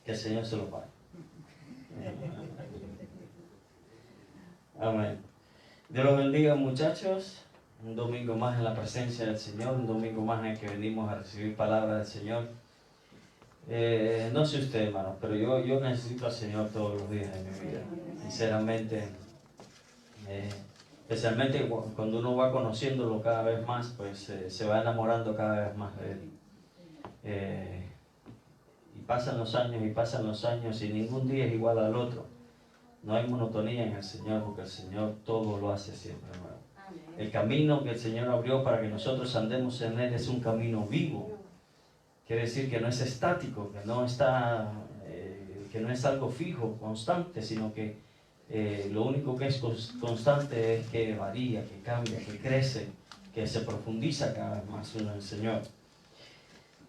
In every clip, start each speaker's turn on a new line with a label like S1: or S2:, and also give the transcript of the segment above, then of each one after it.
S1: Que el Señor se lo pague. Amén. Dios los bendiga, muchachos. Un domingo más en la presencia del Señor, un domingo más en el que venimos a recibir palabra del Señor. No sé usted, hermano, pero yo necesito al Señor todos los días de mi vida. Sinceramente, especialmente cuando uno va conociéndolo cada vez más, pues se va enamorando cada vez más de Él. Y pasan los años y ningún día es igual al otro. No hay monotonía en el Señor porque el Señor todo lo hace siempre nuevo. El camino que el Señor abrió para que nosotros andemos en Él es un camino vivo. Quiere decir que no es estático, que no es algo fijo, constante, sino que lo único que es constante es que varía, que cambia, que crece, que se profundiza cada vez más en el Señor.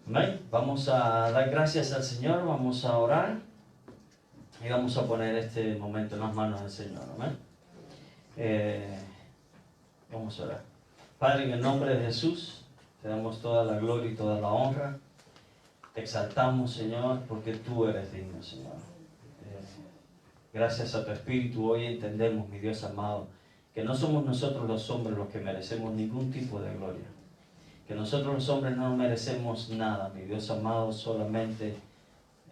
S1: Amén. Vamos a dar gracias al Señor, vamos a orar y vamos a poner este momento en las manos del Señor. Amén. Vamos a orar. Padre, en el nombre de Jesús, te damos toda la gloria y toda la honra. Te exaltamos, Señor, porque tú eres digno, Señor. Gracias a tu Espíritu hoy entendemos, mi Dios amado, que no somos nosotros los hombres los que merecemos ningún tipo de gloria. Que nosotros los hombres no merecemos nada, mi Dios amado, solamente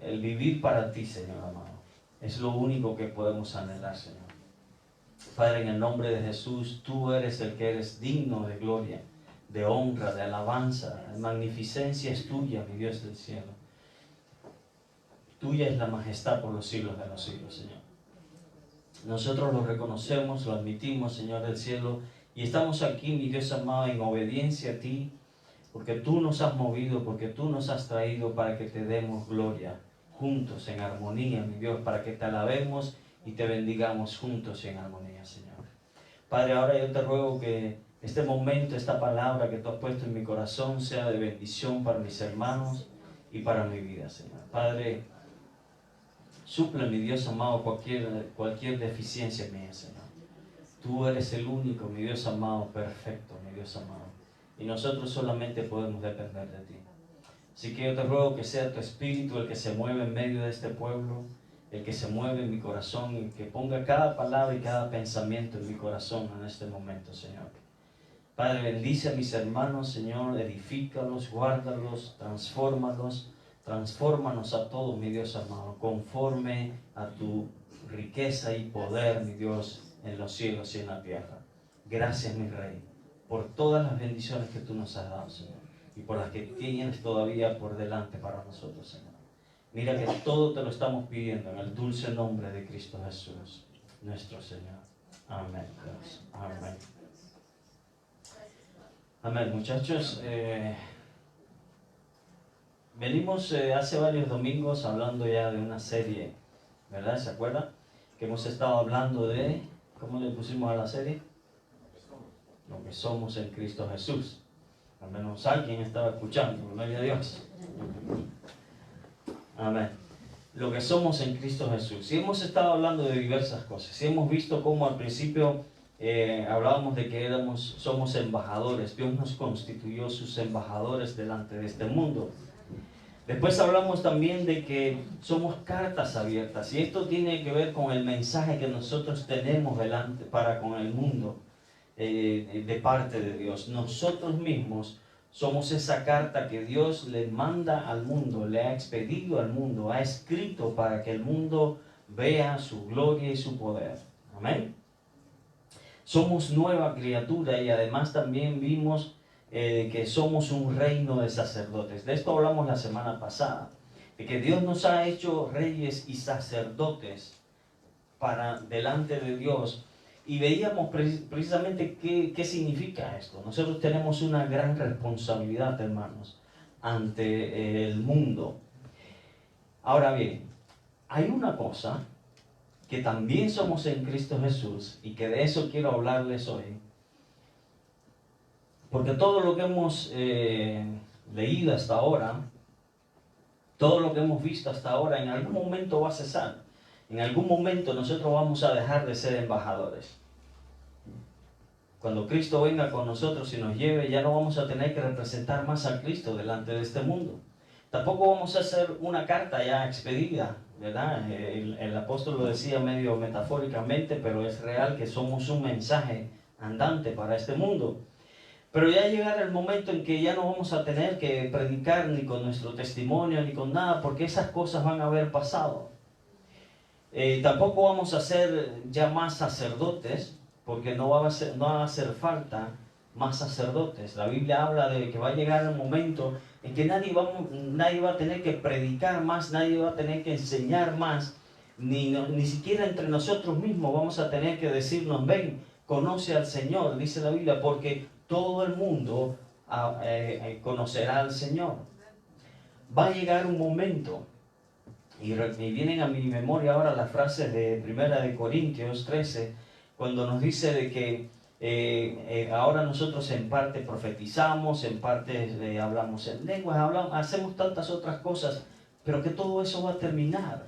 S1: el vivir para ti, Señor amado. Es lo único que podemos anhelar, Señor. Padre, en el nombre de Jesús, tú eres el que eres digno de gloria, de honra, de alabanza. La magnificencia es tuya, mi Dios del cielo. Tuya es la majestad por los siglos de los siglos, Señor. Nosotros lo reconocemos, lo admitimos, Señor del cielo, y estamos aquí, mi Dios amado, en obediencia a ti, porque tú nos has movido, porque tú nos has traído para que te demos gloria, juntos en armonía, mi Dios, para que te alabemos y te bendigamos juntos en armonía, Señor. Padre, ahora yo te ruego que este momento, esta palabra que tú has puesto en mi corazón sea de bendición para mis hermanos y para mi vida, Señor. Padre, suple, mi Dios amado, cualquier deficiencia mía, Señor. Tú eres el único, mi Dios amado, perfecto, mi Dios amado. Y nosotros solamente podemos depender de ti. Así que yo te ruego que sea tu Espíritu el que se mueve en medio de este pueblo, el que se mueve en mi corazón, y que ponga cada palabra y cada pensamiento en mi corazón en este momento, Señor. Padre, bendice a mis hermanos, Señor, edifícalos, guárdalos, transfórmanos a todos, mi Dios amado, conforme a tu riqueza y poder, mi Dios, en los cielos y en la tierra. Gracias, mi Rey, por todas las bendiciones que tú nos has dado, Señor, y por las que tienes todavía por delante para nosotros, Señor. Mira que todo te lo estamos pidiendo en el dulce nombre de Cristo Jesús, nuestro Señor. Amén, Dios. Amén. Amén, muchachos. Venimos hace varios domingos hablando ya de una serie, ¿verdad? ¿Se acuerdan? Que hemos estado hablando de, ¿cómo le pusimos a la serie? Lo que somos en Cristo Jesús. Al menos alguien estaba escuchando, gloria a Dios. Amén. Lo que somos en Cristo Jesús. Y hemos estado hablando de diversas cosas. Y hemos visto cómo al principio hablábamos de que somos embajadores. Dios nos constituyó sus embajadores delante de este mundo. Después hablamos también de que somos cartas abiertas. Y esto tiene que ver con el mensaje que nosotros tenemos delante para con el mundo. De parte de Dios. Nosotros mismos somos esa carta que Dios le manda al mundo, le ha expedido al mundo, ha escrito para que el mundo vea su gloria y su poder. Amén. Somos nueva criatura y además también vimos que somos un reino de sacerdotes. De esto hablamos la semana pasada, de que Dios nos ha hecho reyes y sacerdotes para delante de Dios. Y veíamos precisamente qué significa esto. Nosotros tenemos una gran responsabilidad, hermanos, ante el mundo. Ahora bien, hay una cosa que también somos en Cristo Jesús y que de eso quiero hablarles hoy. Porque todo lo que hemos leído hasta ahora, todo lo que hemos visto hasta ahora, en algún momento va a cesar. En algún momento nosotros vamos a dejar de ser embajadores. Cuando Cristo venga con nosotros y nos lleve, ya no vamos a tener que representar más a Cristo delante de este mundo. Tampoco vamos a hacer una carta ya expedida, ¿verdad? El apóstol lo decía medio metafóricamente, pero es real que somos un mensaje andante para este mundo. Pero ya llegará el momento en que ya no vamos a tener que predicar ni con nuestro testimonio ni con nada, porque esas cosas van a haber pasado. Tampoco vamos a ser ya más sacerdotes, porque no va a hacer falta más sacerdotes. La Biblia habla de que va a llegar el momento en que nadie va a tener que predicar más, nadie va a tener que enseñar más, ni siquiera entre nosotros mismos vamos a tener que decirnos, ven, conoce al Señor, dice la Biblia, porque todo el mundo conocerá al Señor. Va a llegar un momento, y vienen a mi memoria ahora las frases de 1 Corintios 13, cuando nos dice de que ahora nosotros en parte profetizamos, en parte hablamos en lenguas, hacemos tantas otras cosas, pero que todo eso va a terminar.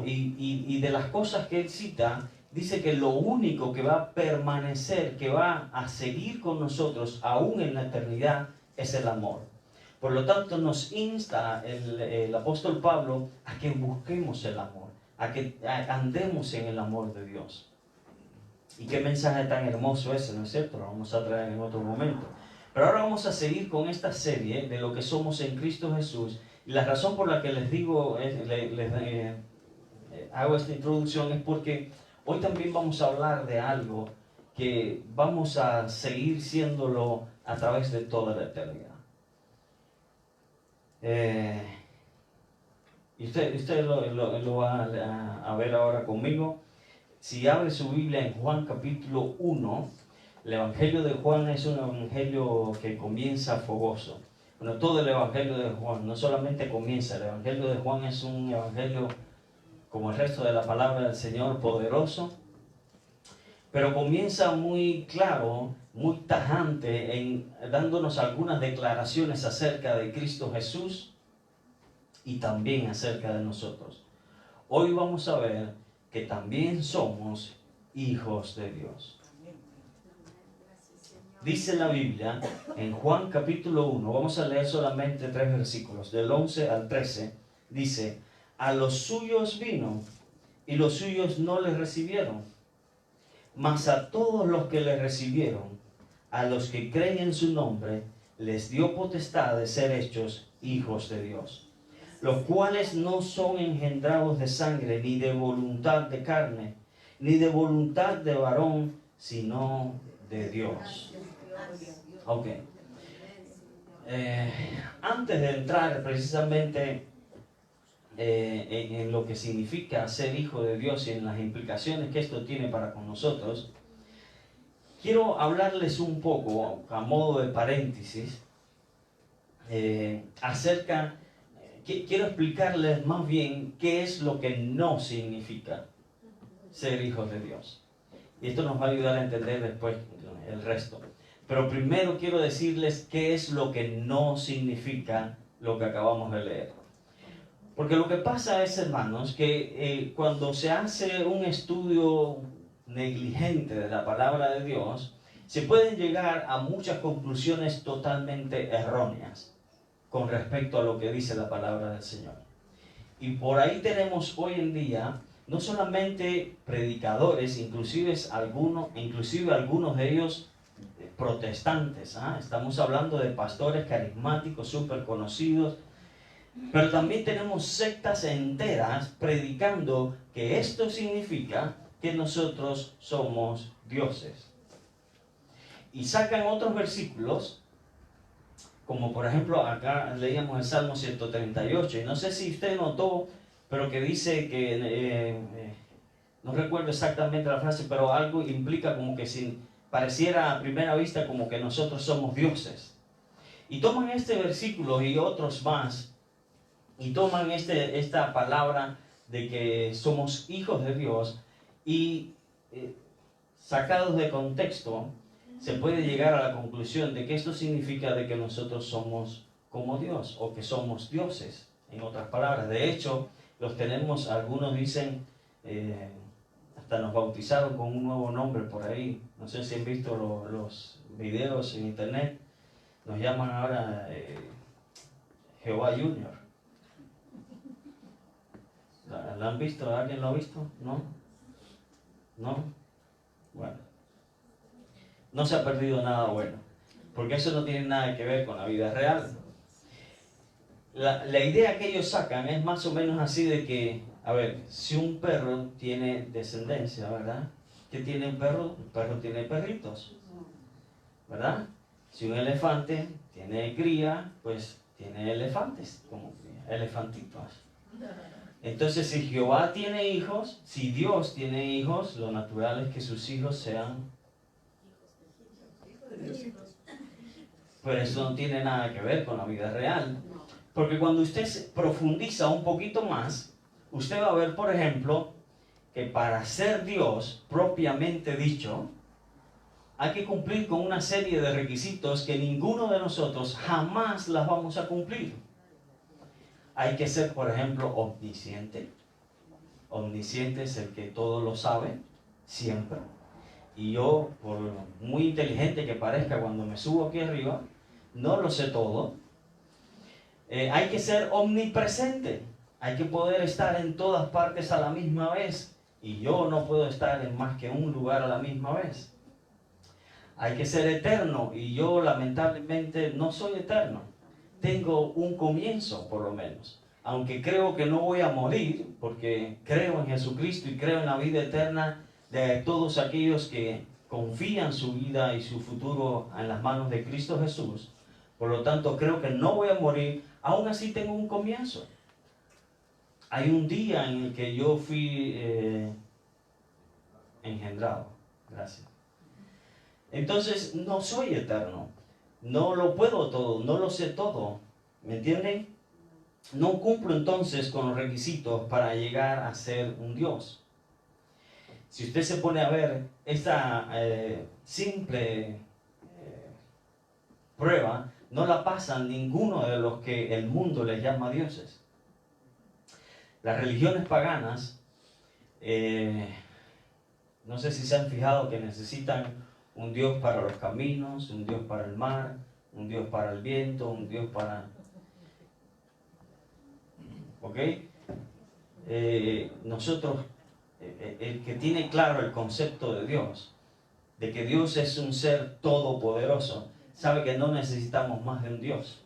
S1: Y de las cosas que él cita, dice que lo único que va a permanecer, que va a seguir con nosotros aún en la eternidad, es el amor. Por lo tanto, nos insta el apóstol Pablo a que busquemos el amor, a que andemos en el amor de Dios. Y qué mensaje tan hermoso ese, ¿no es cierto? Lo vamos a traer en otro momento. Pero ahora vamos a seguir con esta serie de lo que somos en Cristo Jesús. Y la razón por la que les digo, hago esta introducción es porque hoy también vamos a hablar de algo que vamos a seguir siéndolo a través de toda la eternidad. Y usted lo va a ver ahora conmigo. Si abre su Biblia en Juan capítulo 1, el Evangelio de Juan es un evangelio que comienza fogoso. Bueno, todo el Evangelio de Juan no solamente comienza, el Evangelio de Juan es un evangelio como el resto de la palabra del Señor, poderoso, pero comienza muy claro, muy tajante, dándonos algunas declaraciones acerca de Cristo Jesús y también acerca de nosotros. Hoy vamos a ver que también somos hijos de Dios. Dice la Biblia en Juan capítulo 1, vamos a leer solamente 3 versículos, del 11 al 13, dice: a los suyos vino, y los suyos no les recibieron. Mas a todos los que le recibieron, a los que creen en su nombre, les dio potestad de ser hechos hijos de Dios, los cuales no son engendrados de sangre, ni de voluntad de carne, ni de voluntad de varón, sino de Dios. Ok. Antes de entrar precisamente en lo que significa ser hijo de Dios y en las implicaciones que esto tiene para con nosotros, quiero hablarles un poco, a modo de paréntesis, quiero explicarles más bien qué es lo que no significa ser hijos de Dios. Y esto nos va a ayudar a entender después el resto. Pero primero quiero decirles qué es lo que no significa lo que acabamos de leer. Porque lo que pasa es, hermanos, que cuando se hace un estudio negligente de la palabra de Dios, se pueden llegar a muchas conclusiones totalmente erróneas con respecto a lo que dice la palabra del Señor. Y por ahí tenemos hoy en día no solamente predicadores, inclusive algunos de ellos protestantes, estamos hablando de pastores carismáticos súper conocidos, pero también tenemos sectas enteras predicando que esto significa que nosotros somos dioses. Y sacan otros versículos, como por ejemplo acá leíamos el Salmo 138, y no sé si usted notó, pero que dice que, no recuerdo exactamente la frase, pero algo implica como que si pareciera a primera vista como que nosotros somos dioses. Y toman este versículo y otros más, y toman esta palabra de que somos hijos de Dios y sacados de contexto, se puede llegar a la conclusión de que esto significa de que nosotros somos como Dios o que somos dioses, en otras palabras. De hecho, los tenemos, algunos dicen, hasta nos bautizaron con un nuevo nombre por ahí. No sé si han visto los videos en internet. Nos llaman ahora Jehová Junior. ¿La han visto? ¿Alguien lo ha visto? ¿No? ¿No? Bueno. No se ha perdido nada bueno, porque eso no tiene nada que ver con la vida real. La idea que ellos sacan es más o menos así de que, a ver, si un perro tiene descendencia, ¿verdad? ¿Qué tiene un perro? Un perro tiene perritos, ¿verdad? Si un elefante tiene cría, pues tiene elefantes, como cría, elefantitos. Entonces, si Jehová tiene hijos, si Dios tiene hijos, lo natural es que sus hijos sean... Pero eso no tiene nada que ver con la vida real. Porque cuando usted profundiza un poquito más, usted va a ver, por ejemplo, que para ser Dios propiamente dicho, hay que cumplir con una serie de requisitos que ninguno de nosotros jamás las vamos a cumplir. Hay que ser, por ejemplo, omnisciente. Omnisciente es el que todo lo sabe, siempre. Y yo, por muy inteligente que parezca cuando me subo aquí arriba, no lo sé todo. Hay que ser omnipresente. Hay que poder estar en todas partes a la misma vez. Y yo no puedo estar en más que un lugar a la misma vez. Hay que ser eterno. Y yo lamentablemente no soy eterno. Tengo un comienzo, por lo menos. Aunque creo que no voy a morir, porque creo en Jesucristo y creo en la vida eterna de todos aquellos que confían su vida y su futuro en las manos de Cristo Jesús. Por lo tanto, creo que no voy a morir. Aún así tengo un comienzo. Hay un día en el que yo fui engendrado. Gracias. Entonces, no soy eterno. No lo puedo todo, no lo sé todo. ¿Me entienden? No cumplo entonces con los requisitos para llegar a ser un Dios. Si usted se pone a ver esta simple prueba, no la pasan ninguno de los que el mundo les llama dioses. Las religiones paganas, no sé si se han fijado que necesitan un Dios para los caminos, un Dios para el mar, un Dios para el viento, un Dios para... ¿Ok? Nosotros, el que tiene claro el concepto de Dios, de que Dios es un ser todopoderoso, sabe que no necesitamos más de un Dios.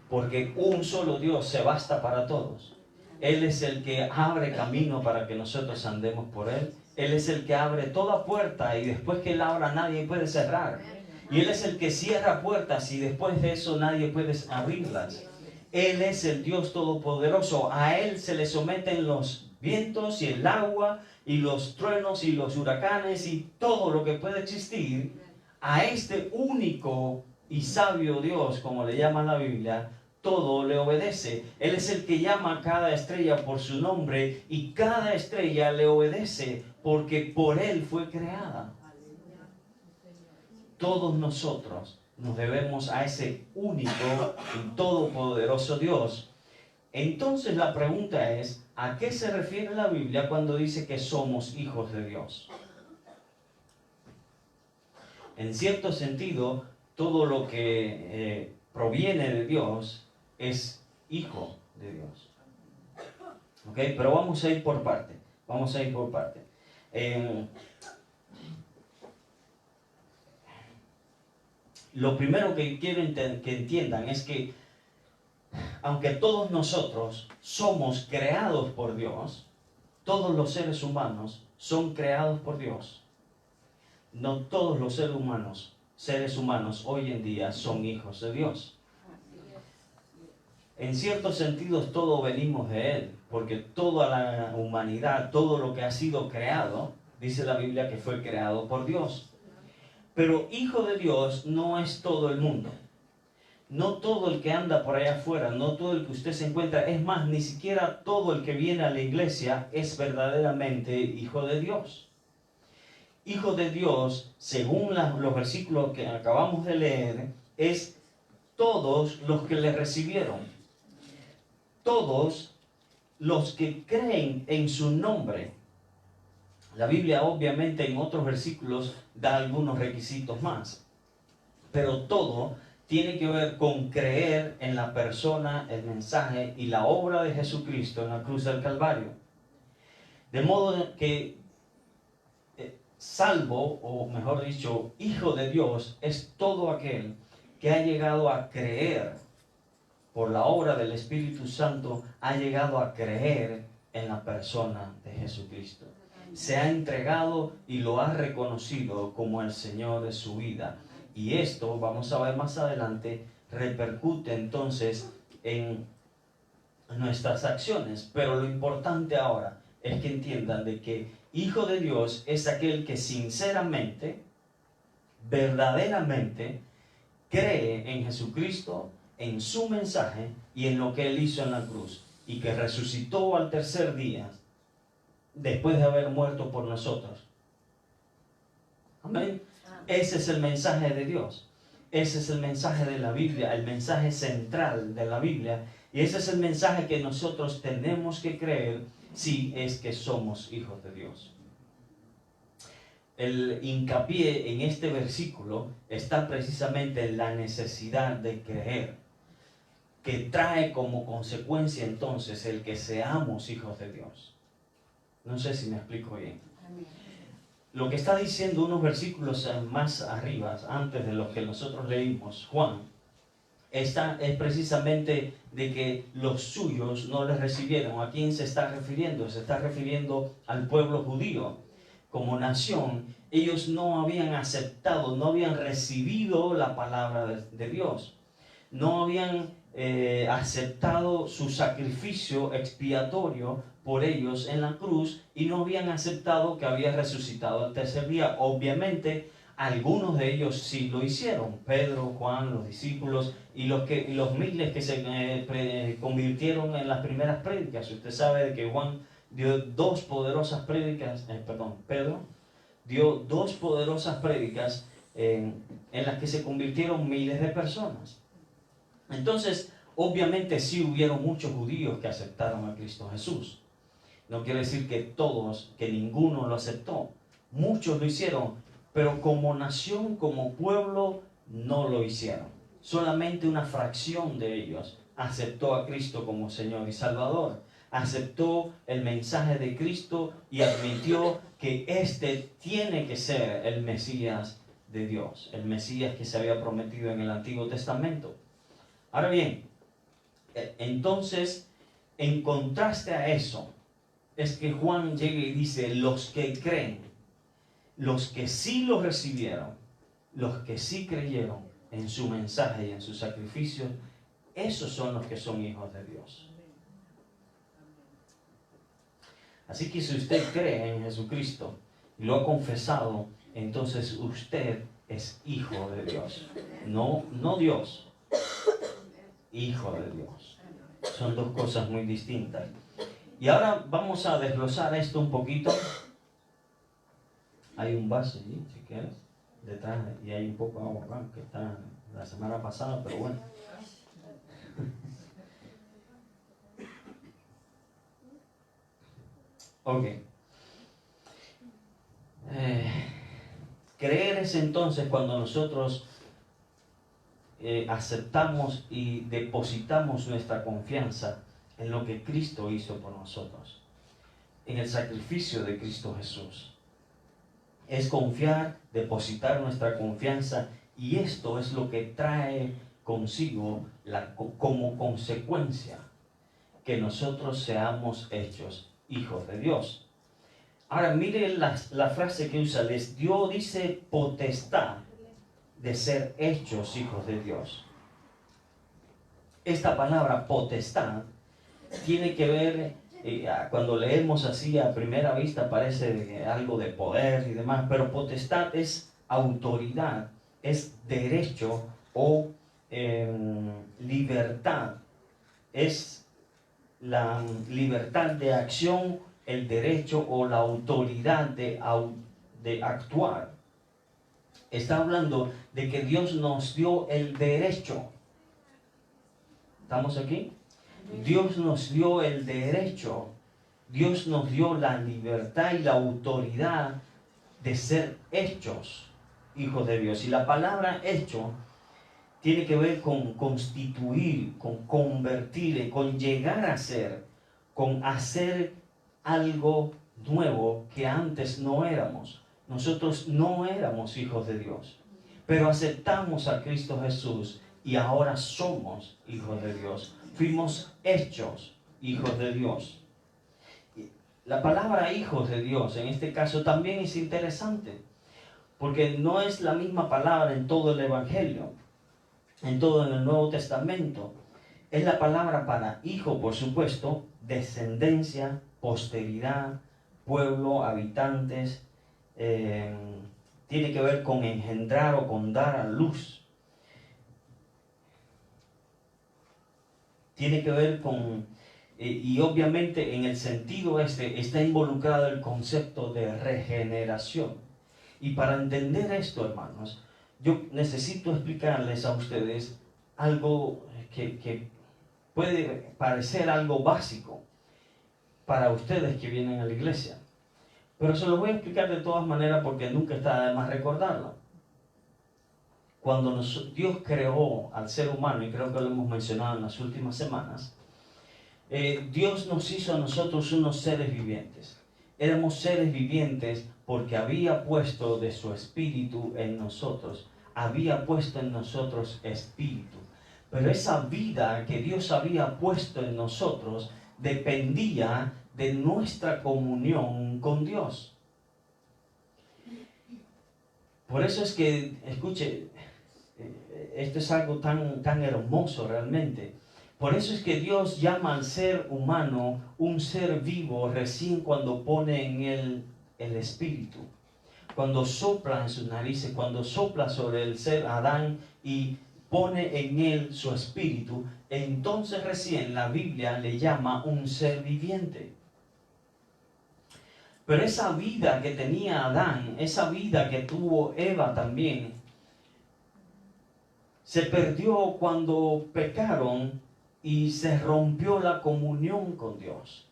S1: Porque un solo Dios se basta para todos. Él es el que abre camino para que nosotros andemos por Él. Él es el que abre toda puerta y después que Él abra nadie puede cerrar. Y Él es el que cierra puertas y después de eso nadie puede abrirlas. Él es el Dios todopoderoso. A Él se le someten los vientos y el agua y los truenos y los huracanes y todo lo que puede existir. A este único y sabio Dios, como le llama la Biblia, todo le obedece. Él es el que llama a cada estrella por su nombre y cada estrella le obedece porque por Él fue creada. Todos nosotros nos debemos a ese único y todopoderoso Dios. Entonces la pregunta es, ¿a qué se refiere la Biblia cuando dice que somos hijos de Dios? En cierto sentido, todo lo que proviene de Dios es hijo de Dios. ¿Ok? Pero vamos a ir por parte. Vamos a ir por parte. Lo primero que quiero que entiendan es que aunque todos nosotros somos creados por Dios, todos los seres humanos son creados por Dios. No todos los seres humanos hoy en día son hijos de Dios. En ciertos sentidos todos venimos de Él, porque toda la humanidad, todo lo que ha sido creado, dice la Biblia que fue creado por Dios. Pero hijo de Dios no es todo el mundo. No todo el que anda por allá afuera, no todo el que usted se encuentra, es más, ni siquiera todo el que viene a la iglesia es verdaderamente hijo de Dios. Hijo de Dios, según los versículos que acabamos de leer, es todos los que le recibieron. Todos los que creen en su nombre. La Biblia obviamente en otros versículos da algunos requisitos más. Pero todo tiene que ver con creer en la persona, el mensaje y la obra de Jesucristo en la cruz del Calvario. De modo que salvo, o mejor dicho, hijo de Dios, es todo aquel que ha llegado a creer por la obra del Espíritu Santo, ha llegado a creer en la persona de Jesucristo. Se ha entregado y lo ha reconocido como el Señor de su vida. Y esto, vamos a ver más adelante, repercute entonces en nuestras acciones. Pero lo importante ahora es que entiendan de que hijo de Dios es aquel que sinceramente, verdaderamente, cree en Jesucristo, en su mensaje y en lo que Él hizo en la cruz, y que resucitó al tercer día después de haber muerto por nosotros. Amén. Ese es el mensaje de Dios. Ese es el mensaje de la Biblia, el mensaje central de la Biblia. Y ese es el mensaje que nosotros tenemos que creer si es que somos hijos de Dios. El hincapié en este versículo está precisamente en la necesidad de creer, que trae como consecuencia entonces el que seamos hijos de Dios. No sé si me explico bien. Lo que está diciendo unos versículos más arriba, antes de lo que nosotros leímos, Juan, es precisamente de que los suyos no les recibieron. ¿A quién se está refiriendo? Se está refiriendo al pueblo judío. Como nación, ellos no habían aceptado, no habían recibido la palabra de Dios. No habían aceptado su sacrificio expiatorio por ellos en la cruz, y no habían aceptado que había resucitado al tercer día. Obviamente, algunos de ellos sí lo hicieron. Pedro, Juan, los discípulos y los miles que se convirtieron en las primeras prédicas. Usted sabe de que Juan dio dos poderosas prédicas, Pedro dio dos poderosas prédicas en las que se convirtieron miles de personas. Entonces, obviamente sí hubieron muchos judíos que aceptaron a Cristo Jesús. No quiere decir que todos, que ninguno lo aceptó. Muchos lo hicieron, pero como nación, como pueblo, no lo hicieron. Solamente una fracción de ellos aceptó a Cristo como Señor y Salvador. Aceptó el mensaje de Cristo y admitió que este tiene que ser el Mesías de Dios, el Mesías que se había prometido en el Antiguo Testamento. Ahora bien, entonces, en contraste a eso, es que Juan llega y dice, los que creen, los que sí lo recibieron, los que sí creyeron en su mensaje y en su sacrificio, esos son los que son hijos de Dios. Así que si usted cree en Jesucristo y lo ha confesado, entonces usted es hijo de Dios. No Dios, hijo de Dios. Son dos cosas muy distintas. Y ahora vamos a desglosar esto un poquito. Hay un vaso allí, si quieres, detrás, y hay un poco de agua acá, que está la semana pasada, pero bueno. Ok. Creer es entonces cuando nosotros aceptamos y depositamos nuestra confianza en lo que Cristo hizo por nosotros, en el sacrificio de Cristo Jesús. Es confiar, depositar nuestra confianza, y esto es lo que trae consigo como consecuencia que nosotros seamos hechos hijos de Dios. Ahora mire la frase que usa, les dio, dice, potestad de ser hechos hijos de Dios. Esta palabra potestad tiene que ver, cuando leemos así a primera vista parece algo de poder y demás, pero potestad es autoridad, es derecho o libertad, es la libertad de acción, el derecho o la autoridad de actuar. Está hablando de que Dios nos dio el derecho. ¿Estamos aquí? Dios nos dio el derecho, Dios nos dio la libertad y la autoridad de ser hechos hijos de Dios. Y la palabra hecho tiene que ver con constituir, con convertir, con llegar a ser, con hacer algo nuevo que antes no éramos. Nosotros no éramos hijos de Dios, pero aceptamos a Cristo Jesús y ahora somos hijos de Dios. Fuimos hechos hijos de Dios. La palabra hijos de Dios en este caso también es interesante, porque no es la misma palabra en todo el Evangelio, en todo el Nuevo Testamento. Es la palabra para hijo, por supuesto, descendencia, posteridad, pueblo, habitantes. Tiene que ver con engendrar o con dar a luz. Tiene que ver con, y obviamente en el sentido está involucrado el concepto de regeneración. Y para entender esto, hermanos, yo necesito explicarles a ustedes algo que puede parecer algo básico para ustedes que vienen a la iglesia. Pero se lo voy a explicar de todas maneras porque nunca está de más recordarlo. Cuando Dios creó al ser humano, y creo que lo hemos mencionado en las últimas semanas, Dios nos hizo a nosotros unos seres vivientes. Éramos seres vivientes porque había puesto de su espíritu en nosotros. Había puesto en nosotros espíritu. Pero esa vida que Dios había puesto en nosotros dependía de nuestra comunión con Dios. Por eso es que, escuche, esto es algo tan hermoso realmente. Por eso es que Dios llama al ser humano un ser vivo recién cuando pone en él el espíritu. Cuando sopla en sus narices, cuando sopla sobre el ser Adán y pone en él su espíritu, entonces recién la Biblia le llama un ser viviente. Pero esa vida que tenía Adán, esa vida que tuvo Eva también, se perdió cuando pecaron y se rompió la comunión con Dios.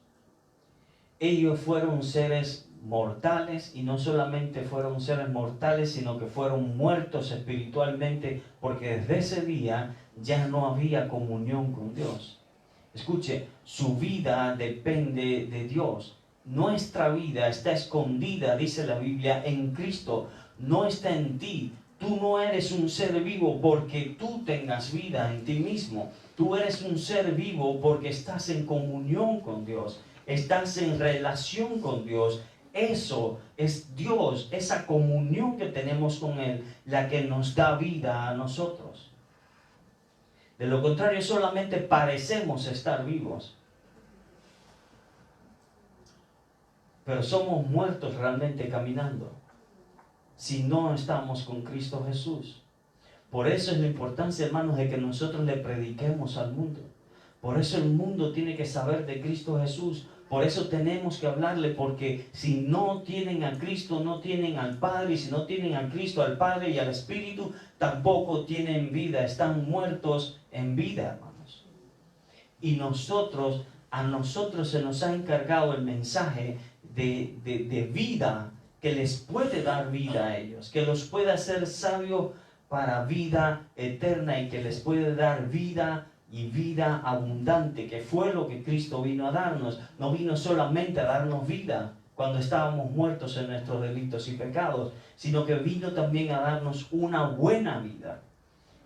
S1: Ellos fueron seres mortales, y no solamente fueron seres mortales, sino que fueron muertos espiritualmente, porque desde ese día ya no había comunión con Dios. Escuche, su vida depende de Dios. Nuestra vida está escondida, dice la Biblia, en Cristo. No está en ti. Tú no eres un ser vivo porque tú tengas vida en ti mismo. Tú eres un ser vivo porque estás en comunión con Dios. Estás en relación con Dios. Eso es Dios, esa comunión que tenemos con Él, la que nos da vida a nosotros. De lo contrario, solamente parecemos estar vivos, pero somos muertos realmente caminando si no estamos con Cristo Jesús. Por eso es la importancia, hermanos, de que nosotros le prediquemos al mundo. Por eso el mundo tiene que saber de Cristo Jesús. Por eso tenemos que hablarle, porque si no tienen a Cristo, no tienen al Padre. Y si no tienen a Cristo, al Padre y al Espíritu, tampoco tienen vida. Están muertos en vida, hermanos. Y a nosotros se nos ha encargado el mensaje de vida, que les puede dar vida a ellos, que los puede hacer sabios para vida eterna, y que les puede dar vida y vida abundante, que fue lo que Cristo vino a darnos. No vino solamente a darnos vida cuando estábamos muertos en nuestros delitos y pecados, sino que vino también a darnos una buena vida,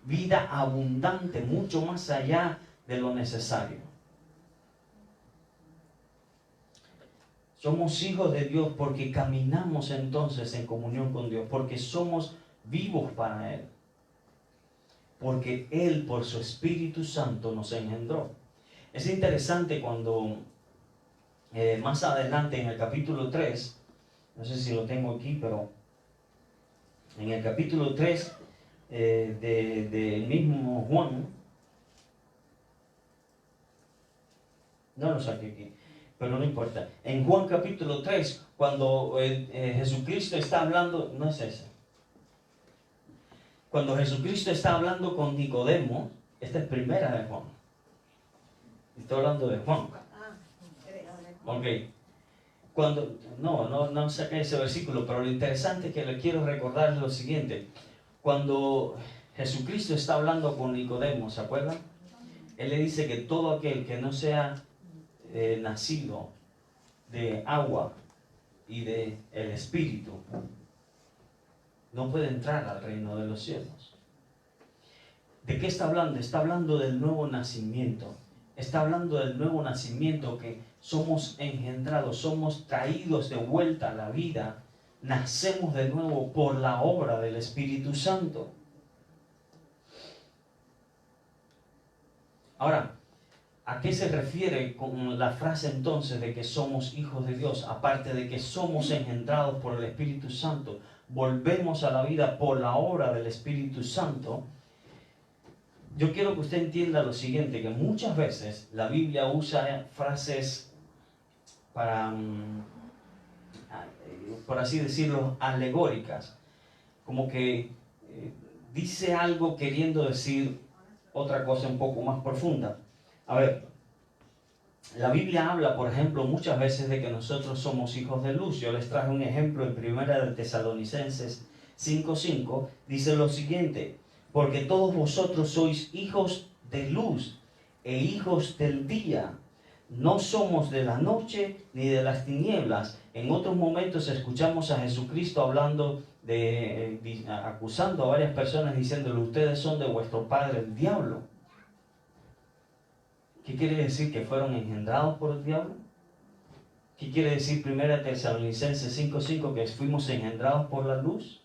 S1: vida abundante, mucho más allá de lo necesario. Somos hijos de Dios porque caminamos entonces en comunión con Dios, porque somos vivos para Él, porque Él por su Espíritu Santo nos engendró. Es interesante cuando más adelante en el capítulo 3, no sé si lo tengo aquí, pero en el capítulo 3 del mismo Juan, no lo saqué aquí, pero no importa. En Juan capítulo 3, cuando Jesucristo está hablando, no es ese. Cuando Jesucristo está hablando con Nicodemo, esta es primera de Juan. Estoy hablando de Juan. Ok. No saqué ese versículo, pero lo interesante que le quiero recordar es lo siguiente. Cuando Jesucristo está hablando con Nicodemo, ¿se acuerdan? Él le dice que todo aquel que no sea nacido de agua y del espíritu no puede entrar al reino de los cielos. ¿De qué está hablando? Está hablando del nuevo nacimiento. Está hablando del nuevo nacimiento, que somos engendrados, somos traídos de vuelta a la vida. Nacemos de nuevo por la obra del Espíritu Santo. Ahora, ¿a qué se refiere con la frase entonces de que somos hijos de Dios? Aparte de que somos engendrados por el Espíritu Santo, volvemos a la vida por la obra del Espíritu Santo. Yo quiero que usted entienda lo siguiente, que muchas veces la Biblia usa frases para, por así decirlo, alegóricas, como que dice algo queriendo decir otra cosa un poco más profunda. A ver, la Biblia habla, por ejemplo, muchas veces de que nosotros somos hijos de luz. Yo les traje un ejemplo en 1 de Tesalonicenses 5:5, dice lo siguiente: porque todos vosotros sois hijos de luz e hijos del día. No somos de la noche ni de las tinieblas. En otros momentos escuchamos a Jesucristo hablando acusando a varias personas, diciéndole: ustedes son de vuestro padre el diablo. ¿Qué quiere decir? ¿Que fueron engendrados por el diablo? ¿Qué quiere decir 1 Tesalonicenses 5:5? Que fuimos engendrados por la luz,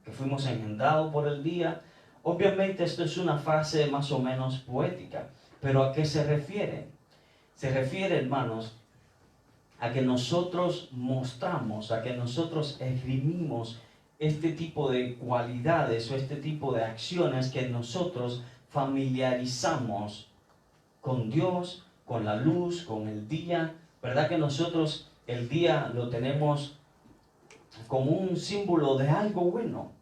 S1: que fuimos engendrados por el día. Obviamente esto es una frase más o menos poética, pero ¿a qué se refiere? Se refiere, hermanos, a que nosotros mostramos, a que nosotros esgrimimos este tipo de cualidades o este tipo de acciones que nosotros familiarizamos con Dios, con la luz, con el día. ¿Verdad que nosotros el día lo tenemos como un símbolo de algo bueno?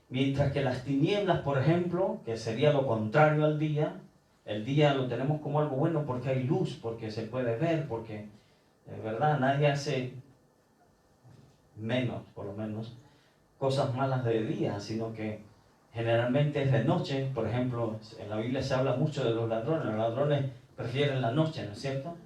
S1: Mientras que las tinieblas, por ejemplo, que sería lo contrario al día, el día lo tenemos como algo bueno porque hay luz, porque se puede ver, porque, ¿verdad? Nadie hace menos, por lo menos, cosas malas de día, sino que generalmente es de noche. Por ejemplo, en la Biblia se habla mucho de los ladrones. Los ladrones prefieren la noche, ¿no es cierto?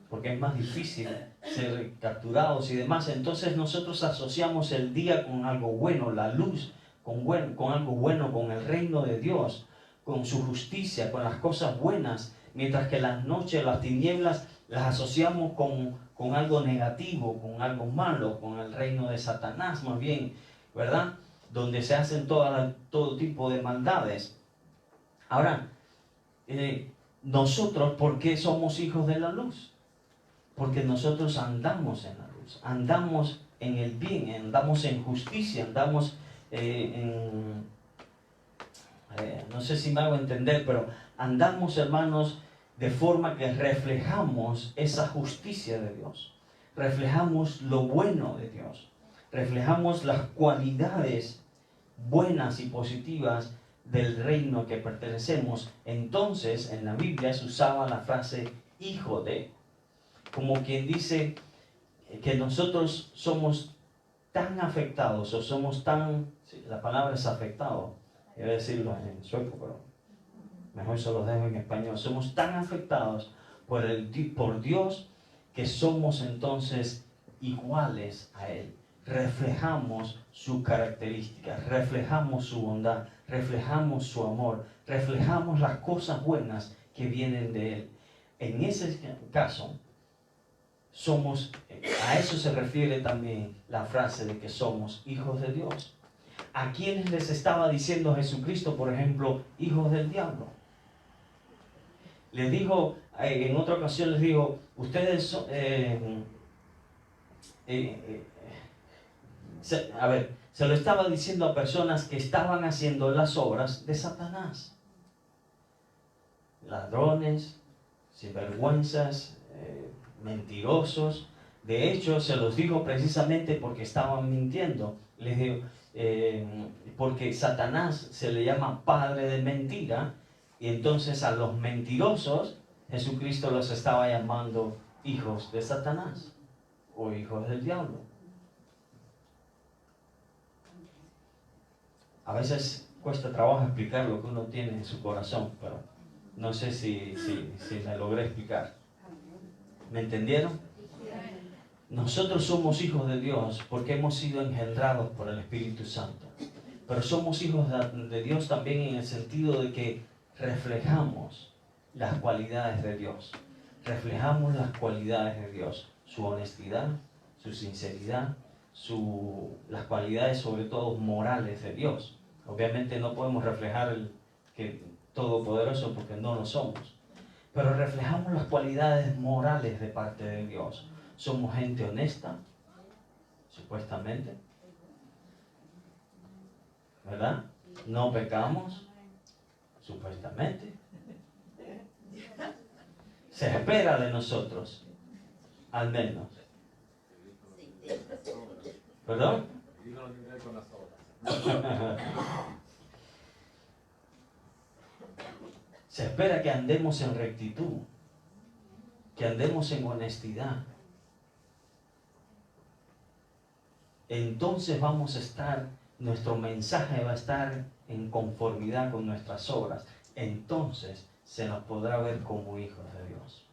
S1: Porque es más difícil ser capturados y demás. Entonces nosotros asociamos el día con algo bueno, la luz con algo bueno, con el reino de Dios, con su justicia, con las cosas buenas, mientras que las noches, las tinieblas, las asociamos con algo negativo, con algo malo, con el reino de Satanás, más bien, ¿verdad? Donde se hacen todo tipo de maldades. Ahora, nosotros, ¿por qué somos hijos de la luz? Porque nosotros andamos en la luz, andamos en el bien, andamos en justicia, andamos no sé si me hago entender, pero andamos, hermanos, de forma que reflejamos esa justicia de Dios, reflejamos lo bueno de Dios, reflejamos las cualidades buenas y positivas del reino que pertenecemos. Entonces, en la Biblia se usaba la frase hijo de, como quien dice que nosotros somos tan afectados, o somos tan, sí, la palabra es afectado, iba a decirlo en sueco, pero mejor se lo dejo en español. Somos tan afectados por Dios, que somos entonces iguales a Él. Reflejamos sus características, reflejamos su bondad, reflejamos su amor, reflejamos las cosas buenas que vienen de Él. En ese caso, a eso se refiere también la frase de que somos hijos de Dios. ¿A quiénes les estaba diciendo Jesucristo, por ejemplo, hijos del diablo? Les dijo, en otra ocasión les dijo, ustedes son, se lo estaba diciendo a personas que estaban haciendo las obras de Satanás. Ladrones, sinvergüenzas, mentirosos. De hecho, se los dijo precisamente porque estaban mintiendo. Les digo, porque Satanás se le llama padre de mentira, y entonces a los mentirosos Jesucristo los estaba llamando hijos de Satanás o hijos del diablo. A veces cuesta trabajo explicar lo que uno tiene en su corazón, pero no sé si me logré explicar. ¿Me entendieron? Nosotros somos hijos de Dios porque hemos sido engendrados por el Espíritu Santo. Pero somos hijos de Dios también en el sentido de que reflejamos las cualidades de Dios. Reflejamos las cualidades de Dios. Su honestidad, su sinceridad, las cualidades sobre todo morales de Dios. Obviamente no podemos reflejar el Todopoderoso porque no lo somos. Pero reflejamos las cualidades morales de parte de Dios. Somos gente honesta, supuestamente, ¿verdad? No pecamos, supuestamente. Se espera de nosotros, al menos. ¿Perdón? Se espera que andemos en rectitud, que andemos en honestidad. Entonces vamos a estar, nuestro mensaje va a estar en conformidad con nuestras obras. Entonces se nos podrá ver como hijos de Dios.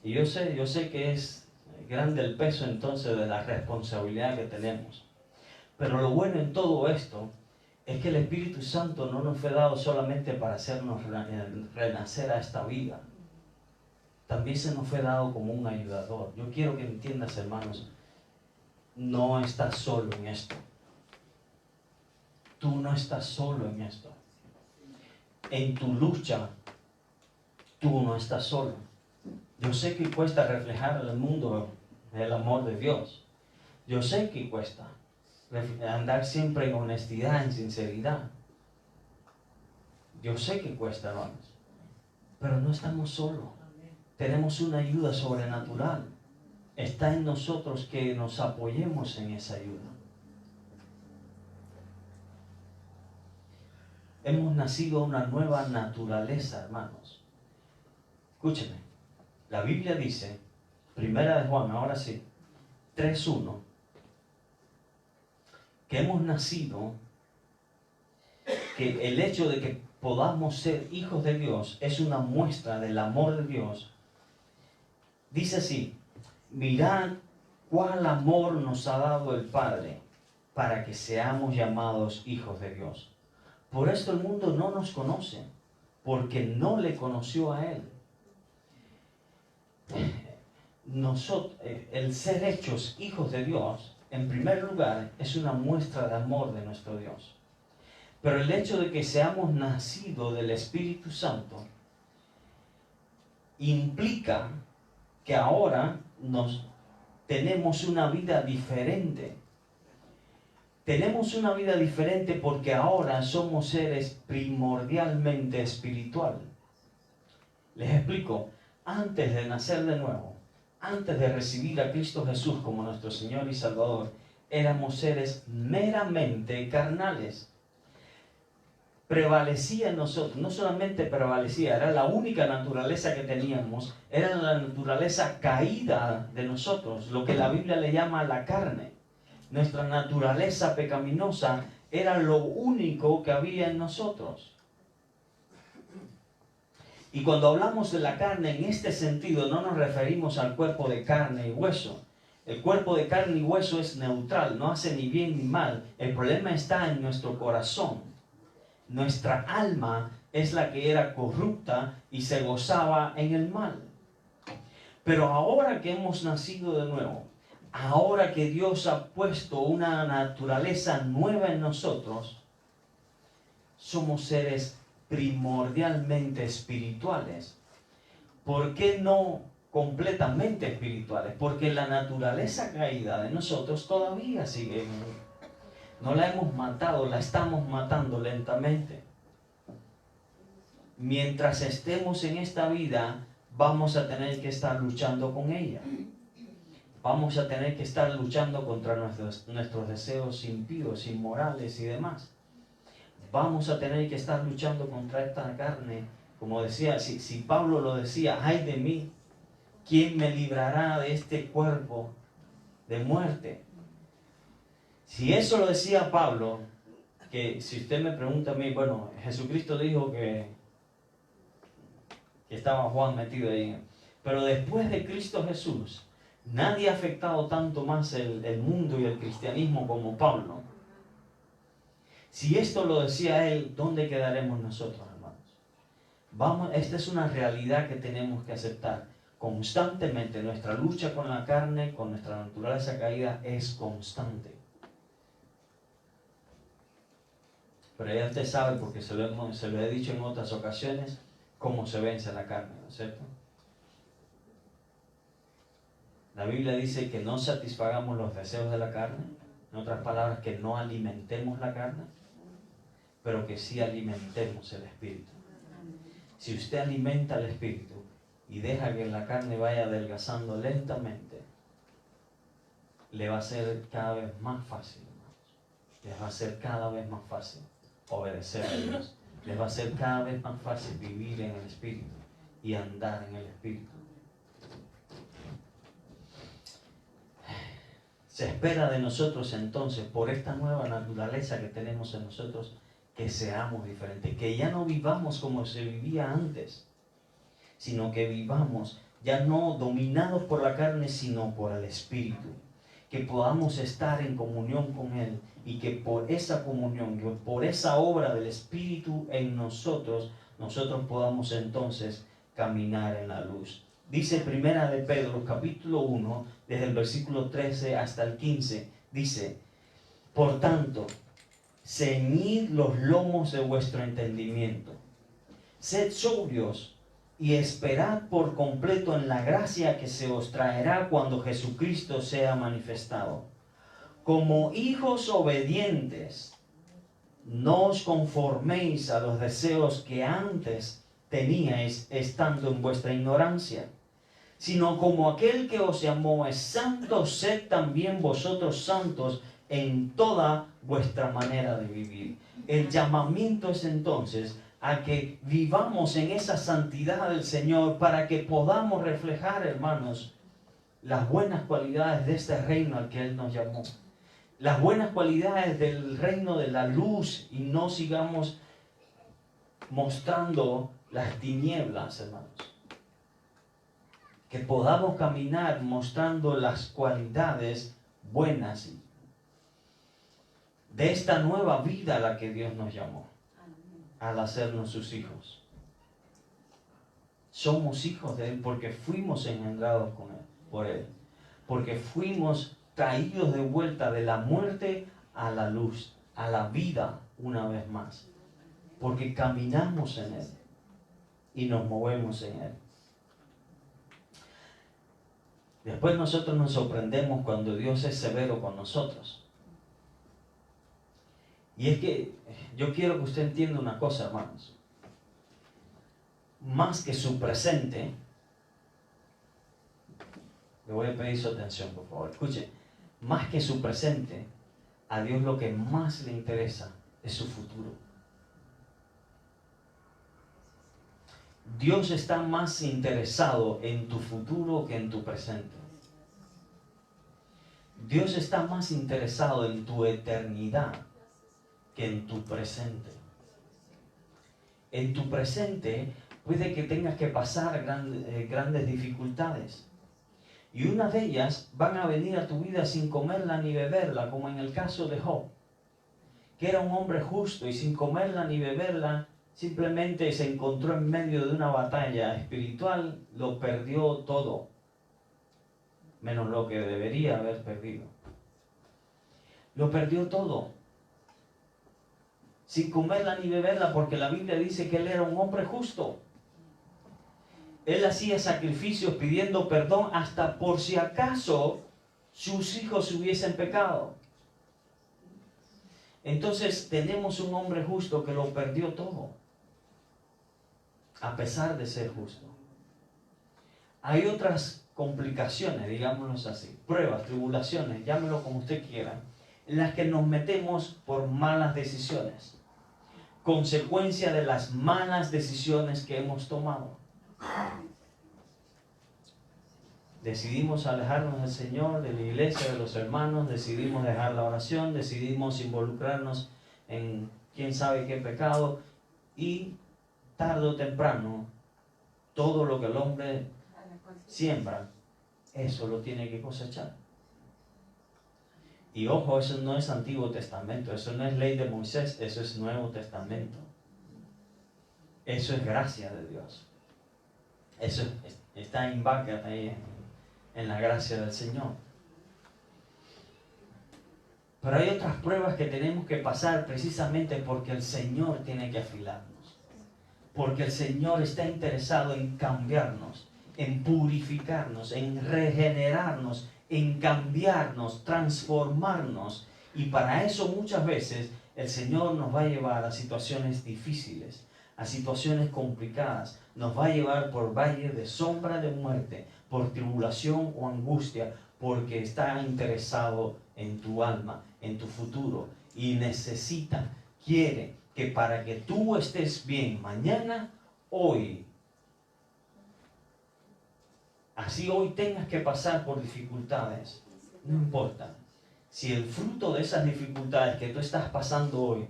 S1: Y yo sé que es grande el peso entonces de la responsabilidad que tenemos. Pero lo bueno en todo esto es que el Espíritu Santo no nos fue dado solamente para hacernos renacer a esta vida. También se nos fue dado como un ayudador. Yo quiero que entiendas, hermanos, no estás solo en esto. Tú no estás solo en esto. En tu lucha, tú no estás solo. Yo sé que cuesta reflejar al mundo el amor de Dios. Yo sé que cuesta andar siempre en honestidad, en sinceridad. Yo sé que cuesta, hermanos. Pero no estamos solos. Tenemos una ayuda sobrenatural. Está en nosotros que nos apoyemos en esa ayuda. Hemos nacido una nueva naturaleza, hermanos. Escúcheme. La Biblia dice, Primera de Juan, ahora sí, 3:1, que hemos nacido, que el hecho de que podamos ser hijos de Dios es una muestra del amor de Dios. Dice así, mirad cuál amor nos ha dado el Padre para que seamos llamados hijos de Dios. Por esto el mundo no nos conoce, porque no le conoció a Él. Nosotros, el ser hechos hijos de Dios, en primer lugar, es una muestra de amor de nuestro Dios. Pero el hecho de que seamos nacidos del Espíritu Santo implica que ahora tenemos una vida diferente. Tenemos una vida diferente porque ahora somos seres primordialmente espirituales. Les explico. Antes de nacer de nuevo, antes de recibir a Cristo Jesús como nuestro Señor y Salvador, éramos seres meramente carnales. Prevalecía en nosotros, no solamente prevalecía, era la única naturaleza que teníamos, era la naturaleza caída de nosotros, lo que la Biblia le llama la carne. Nuestra naturaleza pecaminosa era lo único que había en nosotros. Y cuando hablamos de la carne en este sentido, no nos referimos al cuerpo de carne y hueso. El cuerpo de carne y hueso es neutral, no hace ni bien ni mal. El problema está en nuestro corazón. Nuestra alma es la que era corrupta y se gozaba en el mal. Pero ahora que hemos nacido de nuevo, ahora que Dios ha puesto una naturaleza nueva en nosotros, somos seres primordialmente espirituales. ¿Por qué no completamente espirituales? Porque la naturaleza caída de nosotros todavía sigue. No la hemos matado, la estamos matando lentamente. Mientras estemos en esta vida, vamos a tener que estar luchando con ella. Vamos a tener que estar luchando contra nuestros deseos impíos, inmorales y demás. Vamos a tener que estar luchando contra esta carne. Como decía, si Pablo lo decía, ay de mí, ¿quién me librará de este cuerpo de muerte? Si eso lo decía Pablo, que si usted me pregunta a mí, Jesucristo dijo que estaba Juan metido ahí, Pero después de Cristo Jesús, nadie ha afectado tanto más el mundo y el cristianismo como Pablo. Si esto lo decía él, ¿dónde quedaremos nosotros, hermanos? Esta es una realidad que tenemos que aceptar. Constantemente nuestra lucha con la carne, con nuestra naturaleza caída, es constante. Pero ya usted sabe, porque se lo he dicho en otras ocasiones, cómo se vence la carne, ¿no es cierto? La Biblia dice que no satisfagamos los deseos de la carne, en otras palabras, que no alimentemos la carne, pero que sí alimentemos el espíritu. Si usted alimenta el espíritu y deja que la carne vaya adelgazando lentamente, le va a ser cada vez más fácil, hermanos. Les va a ser cada vez más fácil obedecer a Dios. Les va a ser cada vez más fácil vivir en el espíritu y andar en el espíritu. Se espera de nosotros entonces, por esta nueva naturaleza que tenemos en nosotros, que seamos diferentes, que ya no vivamos como se vivía antes, sino que vivamos ya no dominados por la carne, sino por el Espíritu. Que podamos estar en comunión con Él y que por esa comunión, que por esa obra del Espíritu en nosotros, nosotros podamos entonces caminar en la luz. Dice Primera de Pedro, capítulo 1, desde el versículo 13 hasta el 15, dice: por tanto, ceñid los lomos de vuestro entendimiento, sed sobrios y esperad por completo en la gracia que se os traerá cuando Jesucristo sea manifestado. Como hijos obedientes, no os conforméis a los deseos que antes teníais estando en vuestra ignorancia, sino como aquel que os llamó es santo, sed también vosotros santos en toda vuestra manera de vivir. El llamamiento es entonces a que vivamos en esa santidad del Señor para que podamos reflejar, hermanos, las buenas cualidades de este reino al que Él nos llamó. Las buenas cualidades del reino de la luz, y no sigamos mostrando las tinieblas, hermanos. Que podamos caminar mostrando las cualidades buenas de esta nueva vida a la que Dios nos llamó al hacernos sus hijos. Somos hijos de Él porque fuimos engendrados con Él, por Él, porque fuimos traídos de vuelta de la muerte a la luz, a la vida una vez más, porque caminamos en Él y nos movemos en Él. Después nosotros nos sorprendemos cuando Dios es severo con nosotros. Y es que yo quiero que usted entienda una cosa, hermanos. Más que su presente, le voy a pedir su atención, por favor. Escuche, más que su presente, a Dios lo que más le interesa es su futuro. Dios está más interesado en tu futuro que en tu presente. Dios está más interesado en tu eternidad que en tu presente. En tu presente puede que tengas que pasar grandes dificultades. Y una de ellas van a venir a tu vida sin comerla ni beberla, como en el caso de Job, que era un hombre justo y sin comerla ni beberla, simplemente se encontró en medio de una batalla espiritual, lo perdió todo, menos lo que debería haber perdido. Lo perdió todo. Sin comerla ni beberla, porque la Biblia dice que él era un hombre justo. Él hacía sacrificios pidiendo perdón hasta por si acaso sus hijos hubiesen pecado. Entonces tenemos un hombre justo que lo perdió todo, a pesar de ser justo. Hay otras complicaciones, digámoslo así, pruebas, tribulaciones, llámelo como usted quiera, en las que nos metemos por malas decisiones, consecuencia de las malas decisiones que hemos tomado. Decidimos alejarnos del Señor, de la iglesia, de los hermanos, decidimos dejar la oración, decidimos involucrarnos en quién sabe qué pecado, y tarde o temprano todo lo que el hombre siembra, eso lo tiene que cosechar. Y ojo, eso no es Antiguo Testamento, eso no es ley de Moisés, eso es Nuevo Testamento. Eso es gracia de Dios. Eso está embarcado ahí en la gracia del Señor. Pero hay otras pruebas que tenemos que pasar precisamente porque el Señor tiene que afilarnos. Porque el Señor está interesado en cambiarnos, en purificarnos, en regenerarnos, en cambiarnos, transformarnos. Y para eso muchas veces el Señor nos va a llevar a situaciones difíciles, a situaciones complicadas. Nos va a llevar por valle de sombra de muerte, por tribulación o angustia, porque está interesado en tu alma, en tu futuro. Y necesita, quiere que para que tú estés bien mañana, hoy, así hoy tengas que pasar por dificultades, no importa. Si el fruto de esas dificultades que tú estás pasando hoy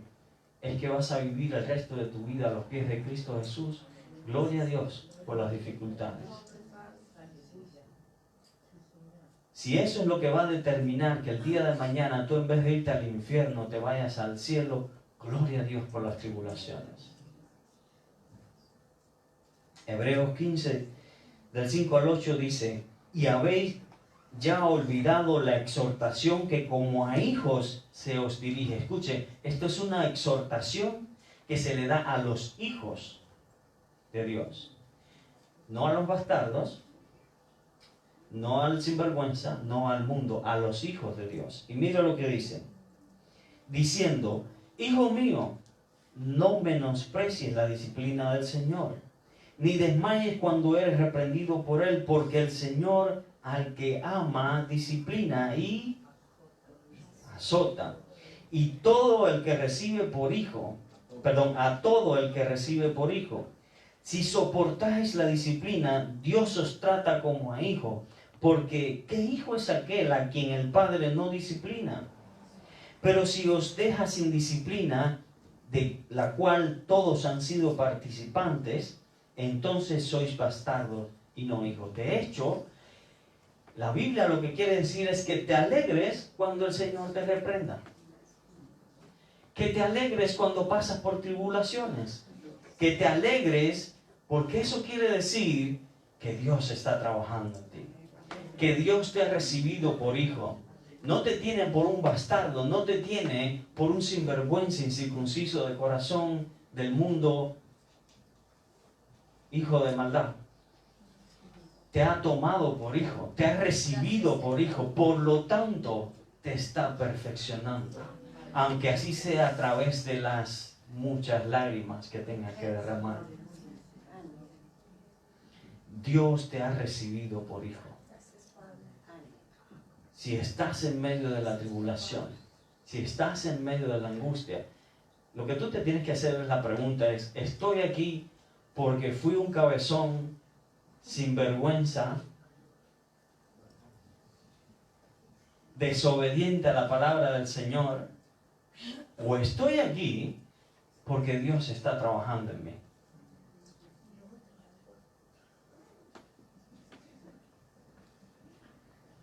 S1: es que vas a vivir el resto de tu vida a los pies de Cristo Jesús, gloria a Dios por las dificultades. Si eso es lo que va a determinar que el día de mañana tú en vez de irte al infierno te vayas al cielo, gloria a Dios por las tribulaciones. Hebreos 15, del 5 al 8 dice: y habéis ya olvidado la exhortación que como a hijos se os dirige. Escuche, esto es una exhortación que se le da a los hijos de Dios. No a los bastardos, no al sinvergüenza, no al mundo, a los hijos de Dios. Y mira lo que dice. Diciendo: hijo mío, no menosprecies la disciplina del Señor, ni desmayes cuando eres reprendido por Él, porque el Señor al que ama disciplina y azota. Y todo el que recibe por hijo, a todo el que recibe por hijo. Si soportáis la disciplina, Dios os trata como a hijo, porque ¿qué hijo es aquel a quien el Padre no disciplina? Pero si os deja sin disciplina, de la cual todos han sido participantes, entonces sois bastardos y no hijos. De hecho, la Biblia lo que quiere decir es que te alegres cuando el Señor te reprenda. Que te alegres cuando pasas por tribulaciones. Que te alegres porque eso quiere decir que Dios está trabajando en ti. Que Dios te ha recibido por hijo. No te tiene por un bastardo, no te tiene por un sinvergüenza incircunciso de corazón del mundo, hijo de maldad. Te ha tomado por hijo, te ha recibido por hijo, por lo tanto te está perfeccionando, aunque así sea a través de las muchas lágrimas que tengas que derramar. Dios te ha recibido por hijo. Si estás en medio de la tribulación, si estás en medio de la angustia, lo que tú te tienes que hacer es la pregunta es: ¿estoy aquí porque fui un cabezón sin vergüenza, desobediente a la palabra del Señor, o estoy aquí porque Dios está trabajando en mí?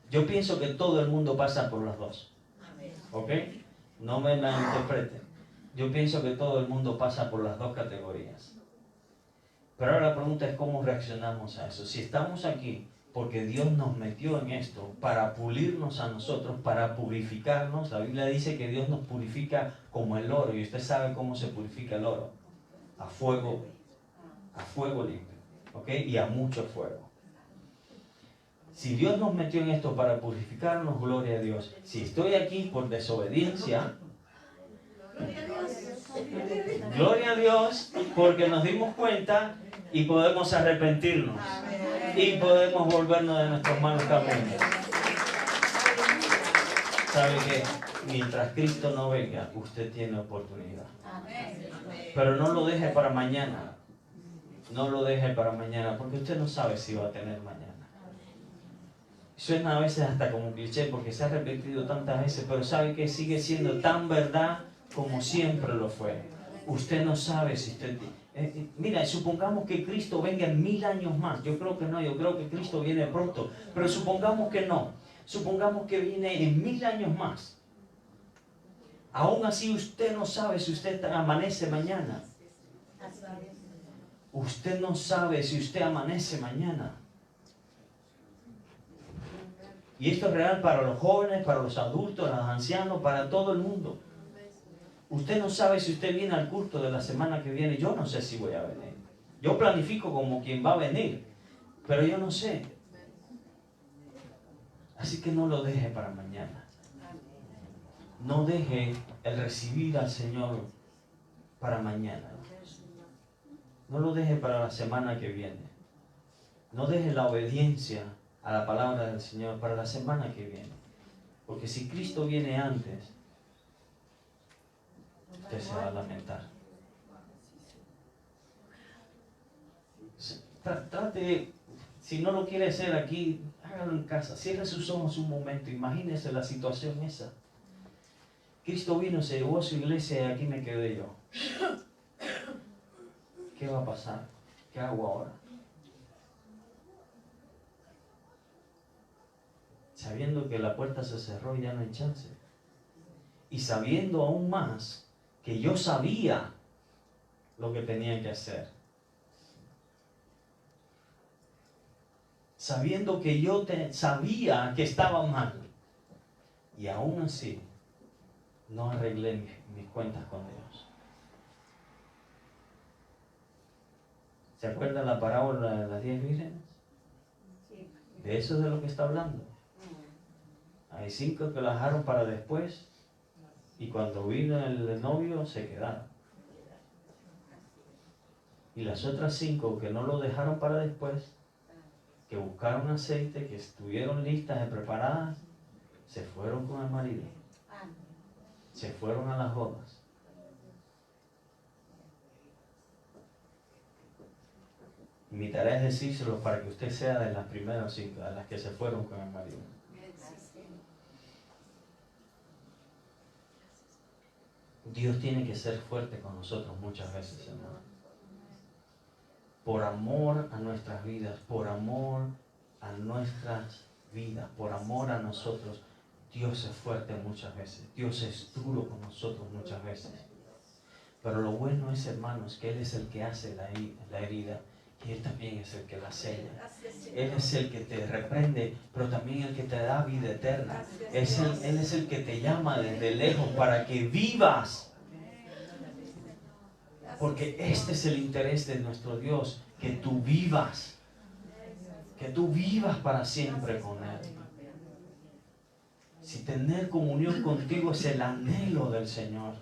S1: Yo pienso que todo el mundo pasa por las dos. ¿Ok? No me malinterpreten. Yo pienso que todo el mundo pasa por las dos categorías. Pero ahora la pregunta es cómo reaccionamos a eso. Si estamos aquí porque Dios nos metió en esto para pulirnos a nosotros, para purificarnos. La Biblia dice que Dios nos purifica como el oro. Y usted sabe cómo se purifica el oro. A fuego limpio. ¿Ok? Y a mucho fuego. Si Dios nos metió en esto para purificarnos, gloria a Dios. Si estoy aquí por desobediencia, gloria a Dios, porque nos dimos cuenta y podemos arrepentirnos. Y podemos volvernos de nuestros malos caminos. ¿Sabe que mientras Cristo no venga, usted tiene oportunidad? Pero no lo deje para mañana. No lo deje para mañana, porque usted no sabe si va a tener mañana. Suena a veces hasta como un cliché porque se ha repetido tantas veces, pero sabe que sigue siendo tan verdad como siempre lo fue. Usted no sabe si usted... Mira, supongamos que Cristo venga en 1000 años más. Yo creo que no, yo creo que Cristo viene pronto. Pero supongamos que no. Supongamos que viene en 1000 años más. Aún así usted no sabe si usted amanece mañana. Usted no sabe si usted amanece mañana. Y esto es real para los jóvenes, para los adultos, los ancianos, para todo el mundo. Usted no sabe si usted viene al culto de la semana que viene. Yo no sé si voy a venir. Yo planifico como quien va a venir, pero yo no sé. Así que no lo deje para mañana. No deje el recibir al Señor para mañana. No lo deje para la semana que viene. No deje la obediencia a la palabra del Señor para la semana que viene. Porque si Cristo viene antes, usted se va a lamentar. Trate, si no lo quiere hacer aquí, hágalo en casa. Cierre sus ojos un momento. Imagínese la situación esa. Cristo vino, se llevó a su iglesia y aquí me quedé yo. ¿Qué va a pasar? ¿Qué hago ahora? Sabiendo que la puerta se cerró y ya no hay chance. Y sabiendo aún más que yo sabía lo que tenía que hacer. Sabiendo que yo sabía que estaba mal. Y aún así, no arreglé mis cuentas con Dios. ¿Se acuerdan la parábola de las 10 vírgenes? De eso es de lo que está hablando. Hay 5 que la dejaron para después y cuando vino el novio se quedaron. Y las otras 5 que no lo dejaron para después, que buscaron aceite, que estuvieron listas y preparadas, se fueron con el marido. Se fueron a las bodas. Mi tarea es decírselo para que usted sea de las primeras 5, de las que se fueron con el marido. Dios tiene que ser fuerte con nosotros muchas veces, hermano. Por amor a nuestras vidas, por amor a nuestras vidas, por amor a nosotros, Dios es fuerte muchas veces. Dios es duro con nosotros muchas veces. Pero lo bueno es, hermanos, que Él es el que hace la herida y Él también es el que la sella. Él es el que te reprende, pero también el que te da vida eterna. Él es el que te llama desde lejos para que vivas. Porque este es el interés de nuestro Dios, que tú vivas. Que tú vivas para siempre con Él. Si tener comunión contigo es el anhelo del Señor.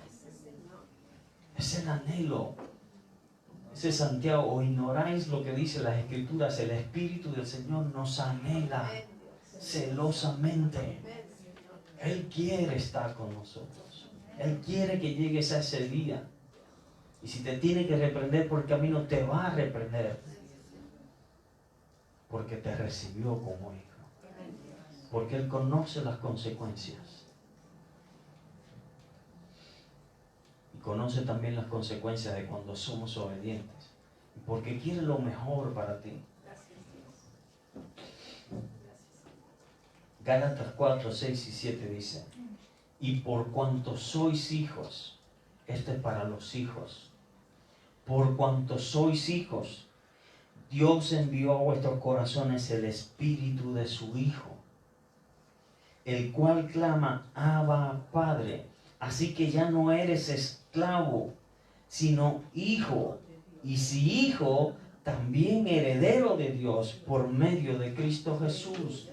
S1: Es el anhelo. Ese Santiago, o ignoráis lo que dice las Escrituras, el Espíritu del Señor nos anhela celosamente. Él quiere estar con nosotros. Él quiere que llegues a ese día. Y si te tiene que reprender por el camino, te va a reprender. Porque te recibió como hijo. Porque Él conoce las consecuencias. Y conoce también las consecuencias de cuando somos obedientes. Porque quiere lo mejor para ti. Gálatas 4, 6 y 7 dice: y por cuanto sois hijos, esto es para los hijos, por cuanto sois hijos, Dios envió a vuestros corazones el Espíritu de su Hijo, el cual clama: Abba, Padre. Así que ya no eres esclavo, sino hijo. Y si hijo, también heredero de Dios por medio de Cristo Jesús.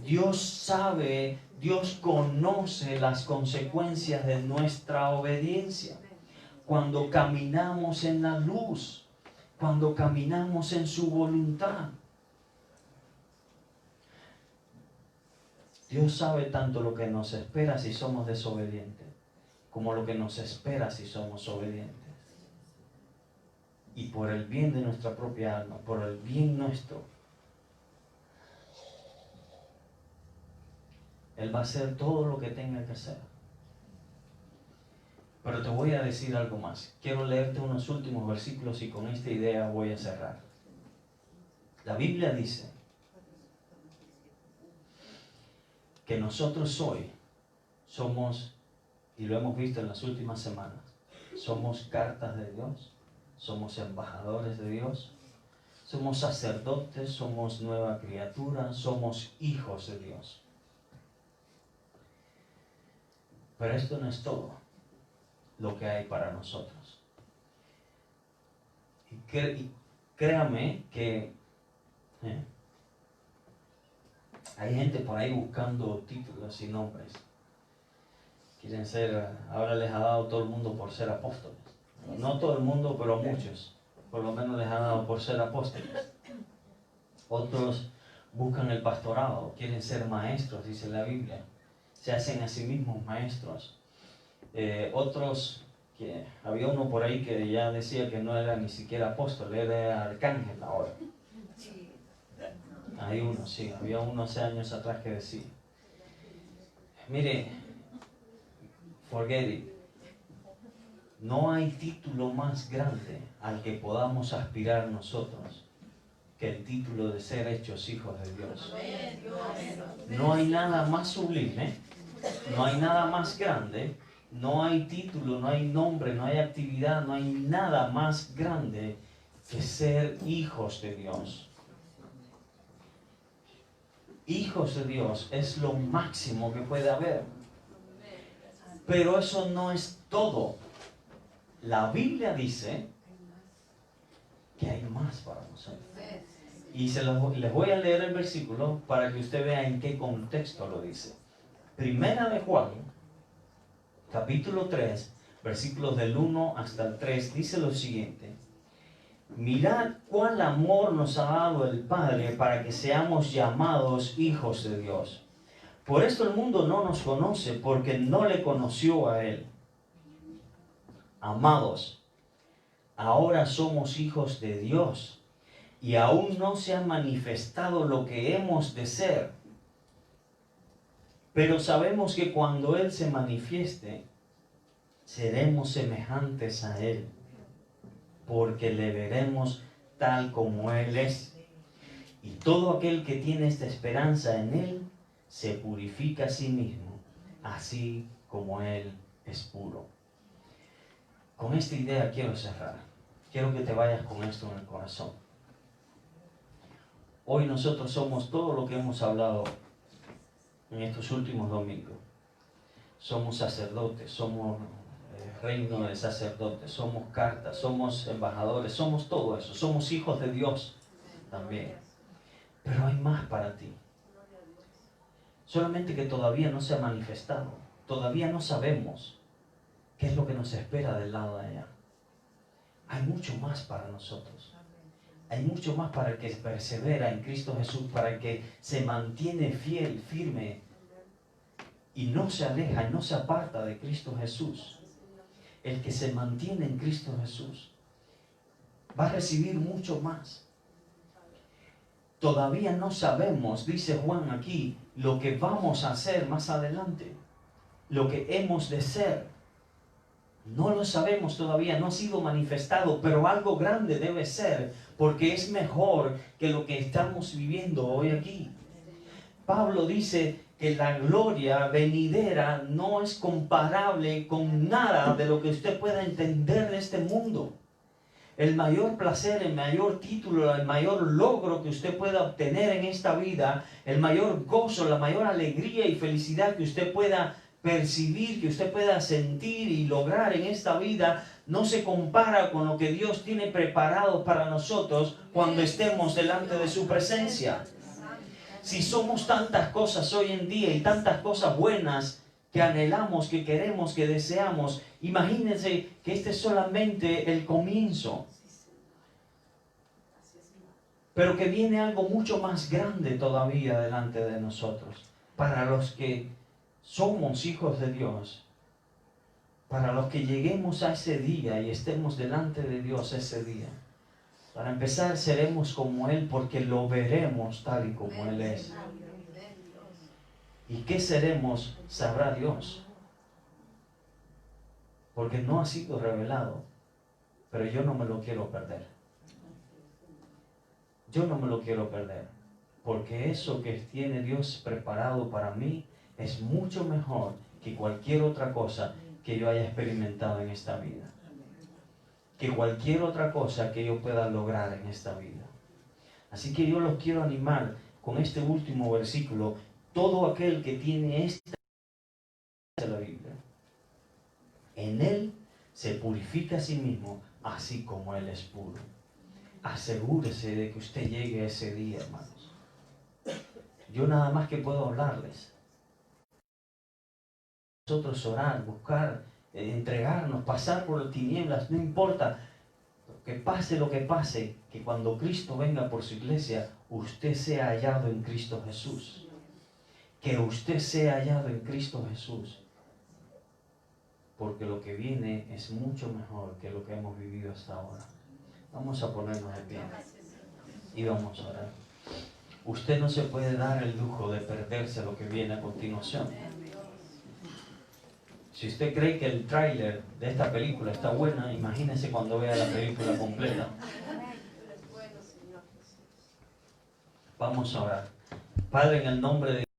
S1: Dios sabe, Dios conoce las consecuencias de nuestra obediencia. Cuando caminamos en la luz, cuando caminamos en su voluntad. Dios sabe tanto lo que nos espera si somos desobedientes, como lo que nos espera si somos obedientes. Y por el bien de nuestra propia alma, por el bien nuestro, Él va a hacer todo lo que tenga que hacer. Pero te voy a decir algo más. Quiero leerte unos últimos versículos y con esta idea voy a cerrar. La Biblia dice que nosotros hoy somos, y lo hemos visto en las últimas semanas, somos cartas de Dios, somos embajadores de Dios, somos sacerdotes, somos nueva criatura, somos hijos de Dios. Pero esto no es todo lo que hay para nosotros. Y créame que hay gente por ahí buscando títulos y nombres. Quieren ser, ahora les ha dado todo el mundo por ser apóstoles. No todo el mundo, pero muchos. Por lo menos les ha dado por ser apóstoles. Otros buscan el pastorado, quieren ser maestros, dice la Biblia. Se hacen a sí mismos maestros. Otros, que había uno por ahí que ya decía que no era ni siquiera apóstol, era arcángel ahora. Hay uno, sí, había uno hace años atrás que decía. Mire, forget it. No hay título más grande al que podamos aspirar nosotros que el título de ser hechos hijos de Dios. No hay nada más sublime, no hay nada más grande, no hay título, no hay nombre, no hay actividad, no hay nada más grande que ser hijos de Dios. Hijos de Dios es lo máximo que puede haber. Pero eso no es todo. La Biblia dice que hay más para nosotros. Y les voy a leer el versículo para que usted vea en qué contexto lo dice. Primera de Juan, capítulo 3, versículos del 1 hasta el 3, dice lo siguiente. Mirad cuál amor nos ha dado el Padre para que seamos llamados hijos de Dios. Por esto el mundo no nos conoce, porque no le conoció a Él. Amados, ahora somos hijos de Dios, y aún no se ha manifestado lo que hemos de ser. Pero sabemos que cuando Él se manifieste, seremos semejantes a Él, porque le veremos tal como Él es. Y todo aquel que tiene esta esperanza en Él, se purifica a sí mismo, así como Él es puro. Con esta idea quiero cerrar. Quiero que te vayas con esto en el corazón. Hoy nosotros somos todo lo que hemos hablado en estos últimos domingos. Somos sacerdotes, somos reino de sacerdotes, somos cartas, somos embajadores, somos todo eso. Somos hijos de Dios también. Pero hay más para ti. Solamente que todavía no se ha manifestado. Todavía no sabemos qué es lo que nos espera del lado de allá. Hay mucho más para nosotros. Hay mucho más para el que persevera en Cristo Jesús, para el que se mantiene fiel, firme y no se aleja y no se aparta de Cristo Jesús. El que se mantiene en Cristo Jesús va a recibir mucho más. Todavía no sabemos, dice Juan aquí, lo que vamos a hacer más adelante, lo que hemos de ser. No lo sabemos todavía, no ha sido manifestado, pero algo grande debe ser, porque es mejor que lo que estamos viviendo hoy aquí. Pablo dice que la gloria venidera no es comparable con nada de lo que usted pueda entender de este mundo. El mayor placer, el mayor título, el mayor logro que usted pueda obtener en esta vida, el mayor gozo, la mayor alegría y felicidad que usted pueda percibir, que usted pueda sentir y lograr en esta vida, no se compara con lo que Dios tiene preparado para nosotros cuando estemos delante de su presencia. Si somos tantas cosas hoy en día y tantas cosas buenas que anhelamos, que queremos, que deseamos, imagínense que este es solamente el comienzo. Pero que viene algo mucho más grande todavía delante de nosotros. Para los que somos hijos de Dios, para los que lleguemos a ese día y estemos delante de Dios ese día. Para empezar, seremos como Él porque lo veremos tal y como Él es. ¿Y qué seremos? Sabrá Dios. porque no ha sido revelado, pero yo no me lo quiero perder. Yo no me lo quiero perder, porque eso que tiene Dios preparado para mí es mucho mejor que cualquier otra cosa que yo haya experimentado en esta vida, que cualquier otra cosa que yo pueda lograr en esta vida. Así que yo los quiero animar con este último versículo. Todo aquel que tiene esta de la Biblia, en él se purifica a sí mismo, así como él es puro. Asegúrese de que usted llegue a ese día, hermanos. Yo nada más que puedo hablarles. Nosotros orar, buscar, entregarnos, pasar por las tinieblas, no importa. Lo que pase, que cuando Cristo venga por su iglesia, usted sea hallado en Cristo Jesús. Que usted sea hallado en Cristo Jesús. Porque lo que viene es mucho mejor que lo que hemos vivido hasta ahora. Vamos a ponernos de pie y vamos a orar. Usted no se puede dar el lujo de perderse lo que viene a continuación. Si usted cree que el tráiler de esta película está buena, imagínese cuando vea la película completa. Vamos a orar. Padre, en el nombre de